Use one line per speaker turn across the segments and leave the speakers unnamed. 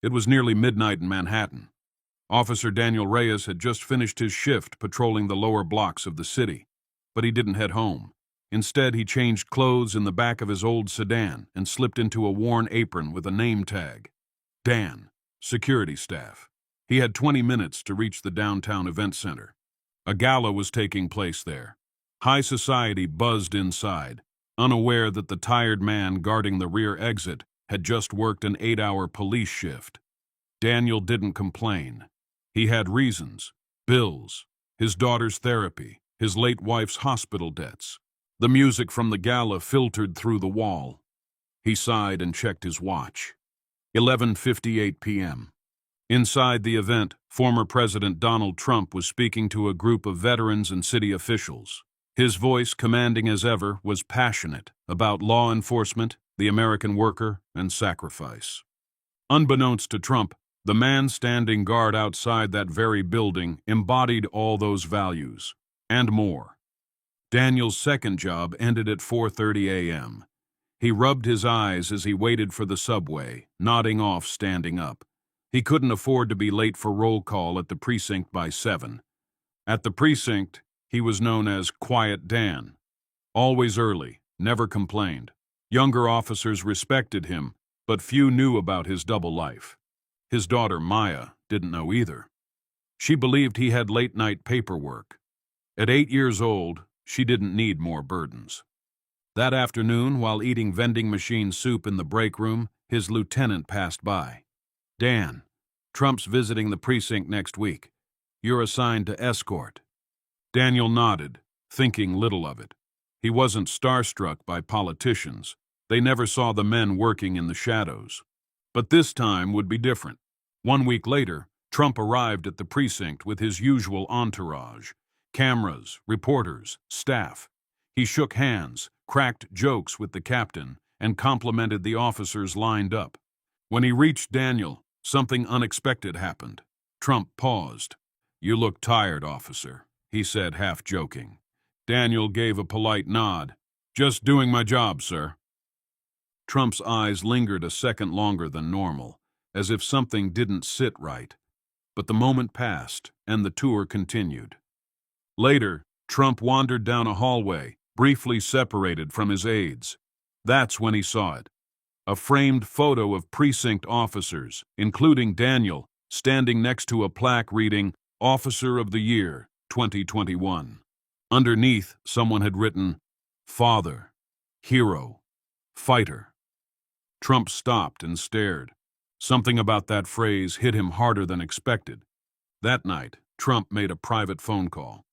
It was nearly midnight in Manhattan. Officer Daniel Reyes had just finished his shift patrolling the lower blocks of the city, but he didn't head home. Instead, he changed clothes in the back of his old sedan and slipped into a worn apron with a name tag. Dan, security staff. He had 20 minutes to reach the downtown event center. A gala was taking place there. High society buzzed inside, unaware that the tired man guarding the rear exit had just worked an 8-hour police shift. Daniel didn't complain. He had reasons: bills, his daughter's therapy, his late wife's hospital debts. The music from the gala filtered through the wall. He sighed and checked his watch. 11:58 p.m. Inside the event, former President Donald Trump was speaking to a group of veterans and city officials. His voice, commanding as ever, was passionate about law enforcement, the American worker, and sacrifice. Unbeknownst to Trump, the man standing guard outside that very building embodied all those values, and more. Daniel's second job ended at 4:30 a.m. He rubbed his eyes as he waited for the subway, nodding off standing up. He couldn't afford to be late for roll call at the precinct by 7. At the precinct, he was known as Quiet Dan. Always early, never complained. Younger officers respected him, but few knew about his double life. His daughter, Maya, didn't know either. She believed he had late-night paperwork. At 8 years old, she didn't need more burdens. That afternoon, while eating vending machine soup in the break room, his lieutenant passed by. Dan, Trump's visiting the precinct next week. You're assigned to escort. Daniel nodded, thinking little of it. He wasn't starstruck by politicians. They never saw the men working in the shadows. But this time would be different. 1 week later, Trump arrived at the precinct with his usual entourage: cameras, reporters, staff. He shook hands, cracked jokes with the captain, and complimented the officers lined up. When he reached Daniel, something unexpected happened. Trump paused. "You look tired, officer," he said, half joking. Daniel gave a polite nod. "Just doing my job, sir." Trump's eyes lingered a second longer than normal, as if something didn't sit right. But the moment passed, and the tour continued. Later, Trump wandered down a hallway, briefly separated from his aides. That's when he saw it. A framed photo of precinct officers, including Daniel, standing next to a plaque reading, "Officer of the Year, 2021. Underneath, someone had written, "Father, hero, fighter." Trump stopped and stared. Something about that phrase hit him harder than expected. That night, Trump made a private phone call.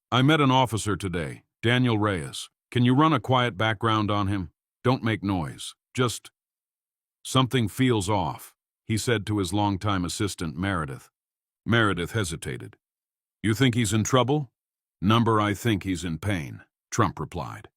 "I met an officer today, Daniel Reyes. Can you run a quiet background on him? Don't make noise. Just..." "Something feels off," he said to his longtime assistant, Meredith. Meredith hesitated. "You think he's in trouble?" "Number, I think he's in pain," Trump replied.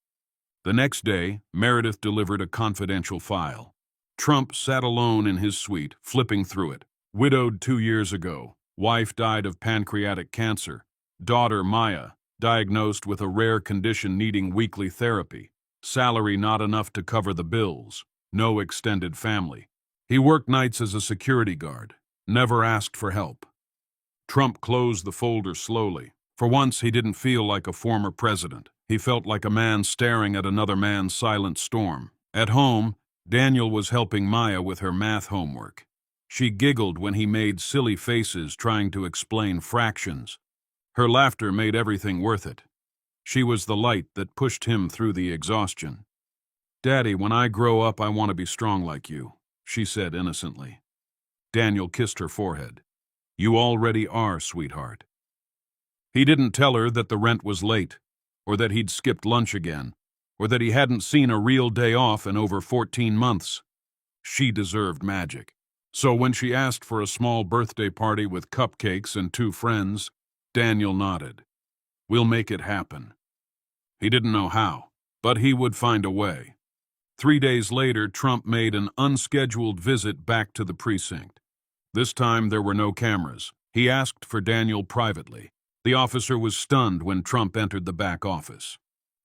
The next day, Meredith delivered a confidential file. Trump sat alone in his suite, flipping through it. Widowed 2 years ago. Wife died of pancreatic cancer. Daughter, Maya, diagnosed with a rare condition needing weekly therapy. Salary not enough to cover the bills. No extended family. He worked nights as a security guard. Never asked for help. Trump closed the folder slowly. For once, he didn't feel like a former president. He felt like a man staring at another man's silent storm. At home, Daniel was helping Maya with her math homework. She giggled when he made silly faces trying to explain fractions. Her laughter made everything worth it. She was the light that pushed him through the exhaustion. "Daddy, when I grow up, I want to be strong like you," she said innocently. Daniel kissed her forehead. "You already are, sweetheart." He didn't tell her that the rent was late, or that he'd skipped lunch again, or that he hadn't seen a real day off in over 14 months. She deserved magic. So when she asked for a small birthday party with cupcakes and 2 friends, Daniel nodded. "We'll make it happen." He didn't know how, but he would find a way. 3 days later, Trump made an unscheduled visit back to the precinct. This time there were no cameras. He asked for Daniel privately. The officer was stunned when Trump entered the back office.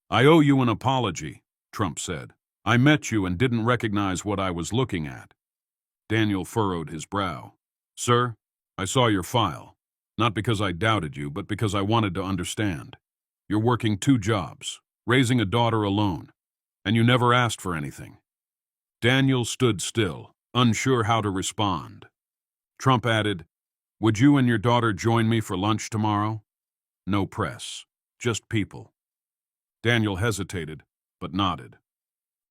"I owe you an apology," Trump said. "I met you and didn't recognize what I was looking at." Daniel furrowed his brow. Sir, I saw your file. Not because I doubted you, but because I wanted to understand. You're working 2 jobs, raising a daughter alone, and you never asked for anything. Daniel stood still, unsure how to respond. Trump added, Would you and your daughter join me for lunch tomorrow? No press, just people. Daniel hesitated, but nodded.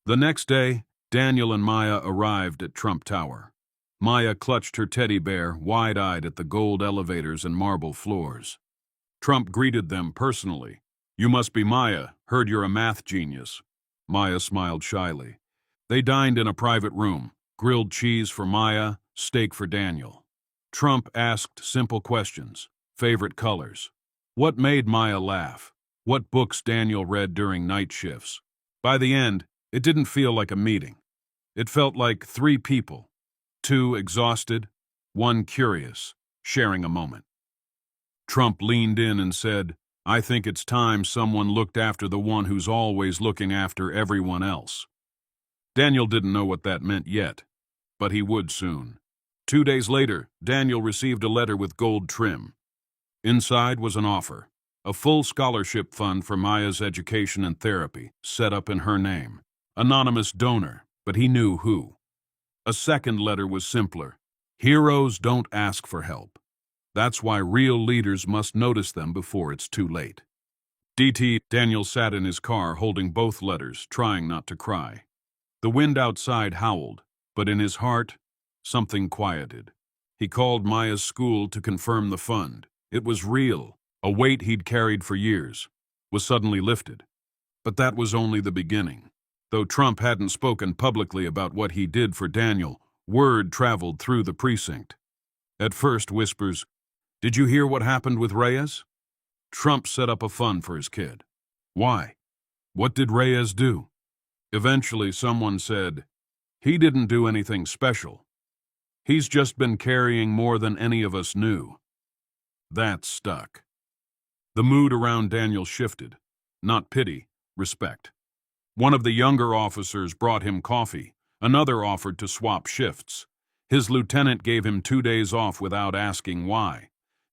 The next day, Daniel and Maya arrived at Trump Tower. Maya clutched her teddy bear, wide-eyed at the gold elevators and marble floors. Trump greeted them personally. You must be Maya, heard you're a math genius. Maya smiled shyly. They dined in a private room, grilled cheese for Maya, steak for Daniel. Trump asked simple questions, favorite colors. What made Maya laugh? What books Daniel read during night shifts? By the end, it didn't feel like a meeting. It felt like 3 people, 2 exhausted, 1 curious, sharing a moment. Trump leaned in and said, I think it's time someone looked after the one who's always looking after everyone else. Daniel didn't know what that meant yet, but he would soon. 2 days later, Daniel received a letter with gold trim. Inside was an offer, a full scholarship fund for Maya's education and therapy, set up in her name. Anonymous donor, but he knew who. A second letter was simpler. Heroes don't ask for help. That's why real leaders must notice them before it's too late. Daniel sat in his car holding both letters, trying not to cry. The wind outside howled, but in his heart, something quieted. He called Maya's school to confirm the fund. It was real. A weight he'd carried for years was suddenly lifted. But that was only the beginning. Though Trump hadn't spoken publicly about what he did for Daniel, word traveled through the precinct. At first, whispers, Did you hear what happened with Reyes? Trump set up a fund for his kid. Why? What did Reyes do? Eventually, someone said, He didn't do anything special. He's just been carrying more than any of us knew. That stuck. The mood around Daniel shifted. Not pity, respect. One of the younger officers brought him coffee. Another offered to swap shifts. His lieutenant gave him 2 days off without asking why.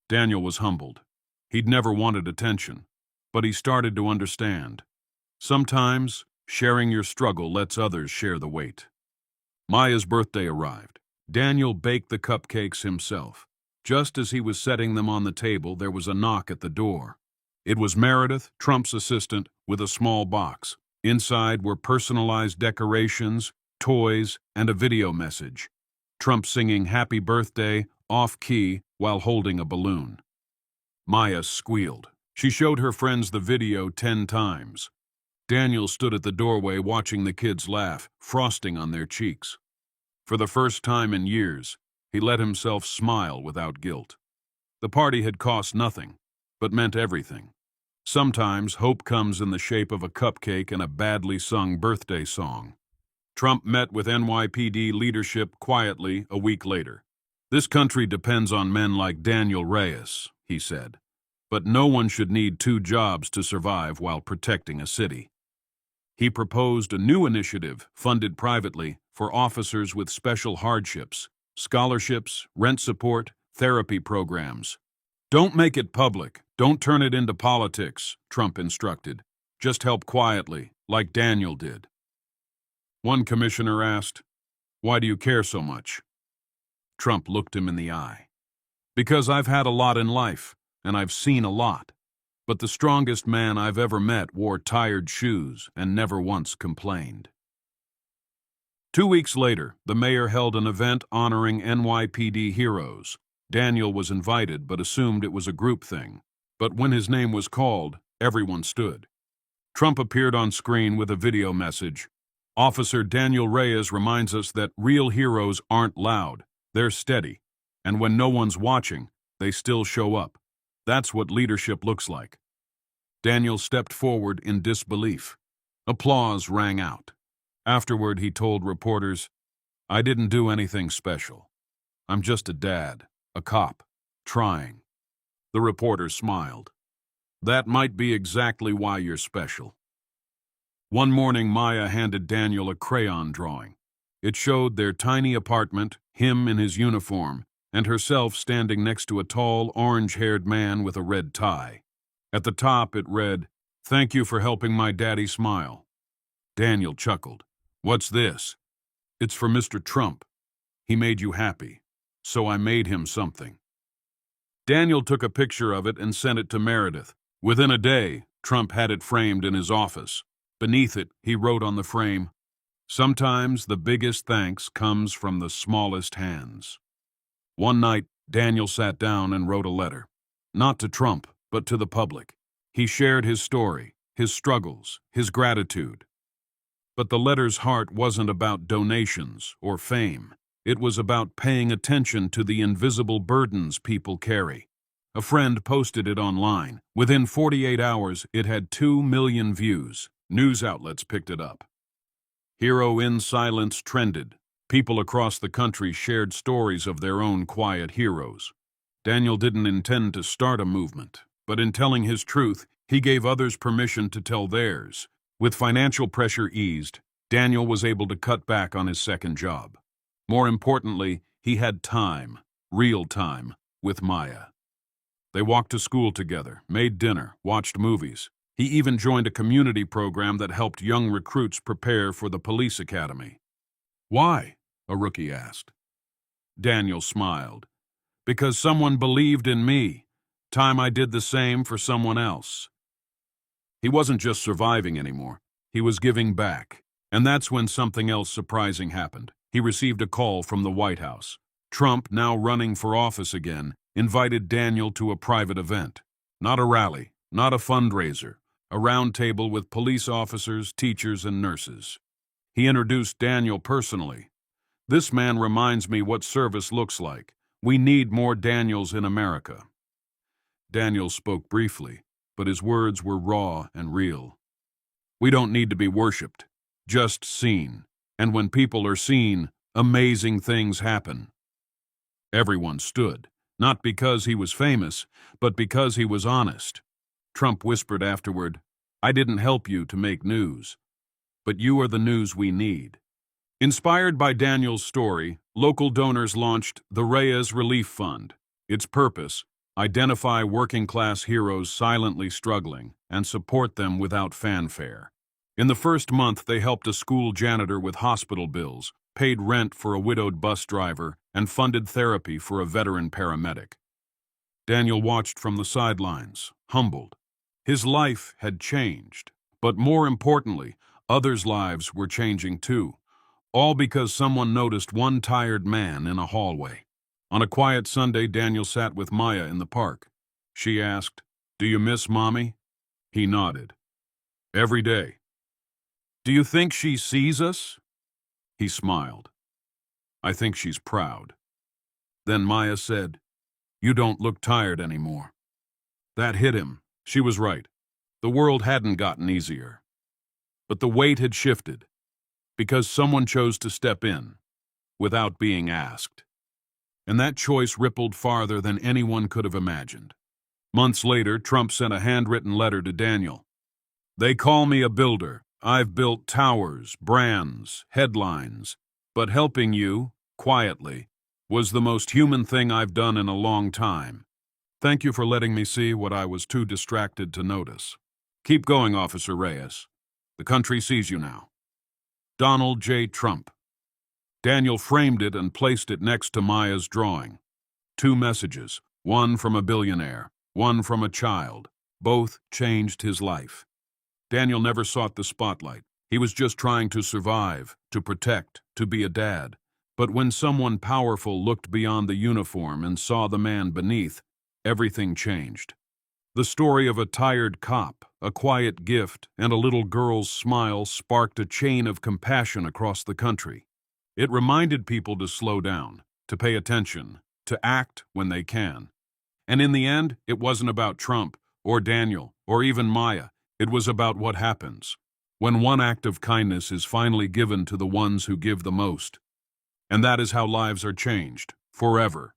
Daniel was humbled. He'd never wanted attention, but he started to understand. Sometimes, sharing your struggle lets others share the weight. Maya's birthday arrived. Daniel baked the cupcakes himself. Just as he was setting them on the table, there was a knock at the door. It was Meredith, Trump's assistant, with a small box. Inside were personalized decorations, toys, and a video message. Trump singing Happy Birthday, off-key, while holding a balloon. Maya squealed. She showed her friends the video 10 times. Daniel stood at the doorway watching the kids laugh, frosting on their cheeks. For the first time in years, he let himself smile without guilt. The party had cost nothing, but meant everything. Sometimes hope comes in the shape of a cupcake and a badly sung birthday song. Trump met with NYPD leadership quietly a week later. This country depends on men like Daniel Reyes, he said. But no one should need 2 jobs to survive while protecting a city. He proposed a new initiative, funded privately, for officers with special hardships, scholarships, rent support, therapy programs. Don't make it public. Don't turn it into politics, Trump instructed. Just help quietly, like Daniel did. One commissioner asked, Why do you care so much? Trump looked him in the eye. Because I've had a lot in life, and I've seen a lot. But the strongest man I've ever met wore tired shoes and never once complained. 2 weeks later, the mayor held an event honoring NYPD heroes. Daniel was invited but assumed it was a group thing. But when his name was called, everyone stood. Trump appeared on screen with a video message. Officer Daniel Reyes reminds us that real heroes aren't loud, they're steady. And when no one's watching, they still show up. That's what leadership looks like. Daniel stepped forward in disbelief. Applause rang out. Afterward, he told reporters, I didn't do anything special. I'm just a dad, a cop, trying. The reporter smiled. That might be exactly why you're special. One morning, Maya handed Daniel a crayon drawing. It showed their tiny apartment, him in his uniform, and herself standing next to a tall, orange-haired man with a red tie. At the top it read, "Thank you for helping my daddy smile." Daniel chuckled. "What's this?" "It's for Mr. Trump. He made you happy, so I made him something." Daniel took a picture of it and sent it to Meredith. Within a day, Trump had it framed in his office. Beneath it, he wrote on the frame, "Sometimes the biggest thanks comes from the smallest hands." One night, Daniel sat down and wrote a letter. Not to Trump, but to the public. He shared his story, his struggles, his gratitude. But the letter's heart wasn't about donations or fame. It was about paying attention to the invisible burdens people carry. A friend posted it online. Within 48 hours, it had 2 million views. News outlets picked it up. Hero in Silence trended. People across the country shared stories of their own quiet heroes. Daniel didn't intend to start a movement, but in telling his truth, he gave others permission to tell theirs. With financial pressure eased, Daniel was able to cut back on his second job. More importantly, he had time, real time, with Maya. They walked to school together, made dinner, watched movies. He even joined a community program that helped young recruits prepare for the police academy. "Why?" a rookie asked. Daniel smiled. "Because someone believed in me. Time I did the same for someone else." He wasn't just surviving anymore. He was giving back. And that's when something else surprising happened. He received a call from the White House. Trump, now running for office again, invited Daniel to a private event. Not a rally, not a fundraiser, a round table with police officers, teachers, and nurses. He introduced Daniel personally. "This man reminds me what service looks like. We need more Daniels in America." Daniel spoke briefly, but his words were raw and real. "We don't need to be worshipped, just seen. And when people are seen, amazing things happen." Everyone stood, not because he was famous, but because he was honest. Trump whispered afterward, "I didn't help you to make news, but you are the news we need." Inspired by Daniel's story, local donors launched the Reyes Relief Fund. Its purpose: identify working-class heroes silently struggling and support them without fanfare. In the first month, they helped a school janitor with hospital bills, paid rent for a widowed bus driver, and funded therapy for a veteran paramedic. Daniel watched from the sidelines, humbled. His life had changed, but more importantly, others' lives were changing too. All because someone noticed one tired man in a hallway. On a quiet Sunday, Daniel sat with Maya in the park. She asked, "Do you miss Mommy?" He nodded. "Every day." "Do you think she sees us?" He smiled. "I think she's proud." Then Maya said, "You don't look tired anymore." That hit him. She was right. The world hadn't gotten easier. But the weight had shifted, because someone chose to step in, without being asked. And that choice rippled farther than anyone could have imagined. Months later, Trump sent a handwritten letter to Daniel. "They call me a builder. I've built towers, brands, headlines. But helping you, quietly, was the most human thing I've done in a long time. Thank you for letting me see what I was too distracted to notice. Keep going, Officer Reyes. The country sees you now. Donald J. Trump." Daniel framed it and placed it next to Maya's drawing. 2 messages, one from a billionaire, one from a child. Both changed his life. Daniel never sought the spotlight. He was just trying to survive, to protect, to be a dad. But when someone powerful looked beyond the uniform and saw the man beneath, everything changed. The story of a tired cop, a quiet gift, and a little girl's smile sparked a chain of compassion across the country. It reminded people to slow down, to pay attention, to act when they can. And in the end, it wasn't about Trump, or Daniel, or even Maya. It was about what happens when one act of kindness is finally given to the ones who give the most. And that is how lives are changed, forever.